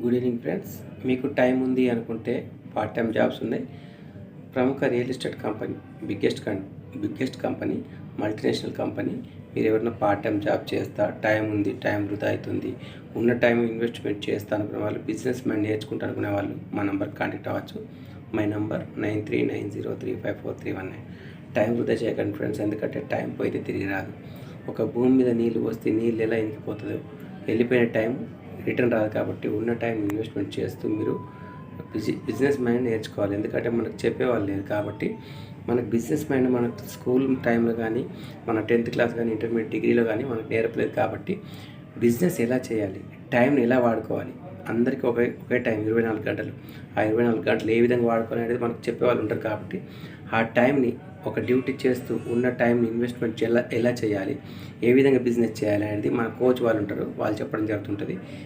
Good evening friends. మీకు time ఉంది అనుకుంటే పార్ట్ టైం జాబ్స్ ఉన్నాయి. ప్రముఖ real estate company, biggest company, multinational company. మీరు ఎవరైనా పార్ట్ టైం జాబ్ చేస్తా, టైం ఉంది, టైం వృధా అవుతుంది, ఉన్న టైం ఇన్వెస్ట్మెంట్ చేస్తా అనుకునే వాళ్ళు, బిజినెస్ మ్యాన్ నేర్చుకుంటా అనుకునే వాళ్ళు మా నంబర్కి కాంటాక్ట్ అవ్వచ్చు. My number 9390354319. టైం వృధా చేయకండి ఫ్రెండ్స్, ఎందుకంటే టైం పోయితే తిరిగి రాదు. ఒక భూమి మీద నీళ్ళు పోస్తే నీళ్ళు ఎలా ఇంకిపోతుందో, వెళ్ళిపోయిన టైం రిటర్న్ రాదు. కాబట్టి ఉన్న టైం ఇన్వెస్ట్మెంట్ చేస్తూ మీరు బిజినెస్ మైండ్ నేర్చుకోవాలి. ఎందుకంటే మనకు చెప్పేవాళ్ళు లేదు. కాబట్టి మనకు బిజినెస్ మైండ్ మనకు స్కూల్ టైంలో కానీ, మన 10th క్లాస్ కానీ, ఇంటర్మీడియట్ డిగ్రీలో కానీ మనకు నేర్పలేదు. కాబట్టి బిజినెస్ ఎలా చేయాలి, టైంని ఎలా వాడుకోవాలి, అందరికీ ఒకే టైం 24 గంటలు. ఆ 24 గంటలు ఏ విధంగా వాడుకోవాలి అనేది మనకు చెప్పేవాళ్ళు ఉంటారు. కాబట్టి ఆ టైంని ఒక డ్యూటీ చేస్తూ ఉన్న టైంని ఇన్వెస్ట్మెంట్ ఎలా చేయాలి, ఏ విధంగా బిజినెస్ చేయాలి అనేది మన కోచ్ వాళ్ళు ఉంటారు, వాళ్ళు చెప్పడం జరుగుతుంటుంది.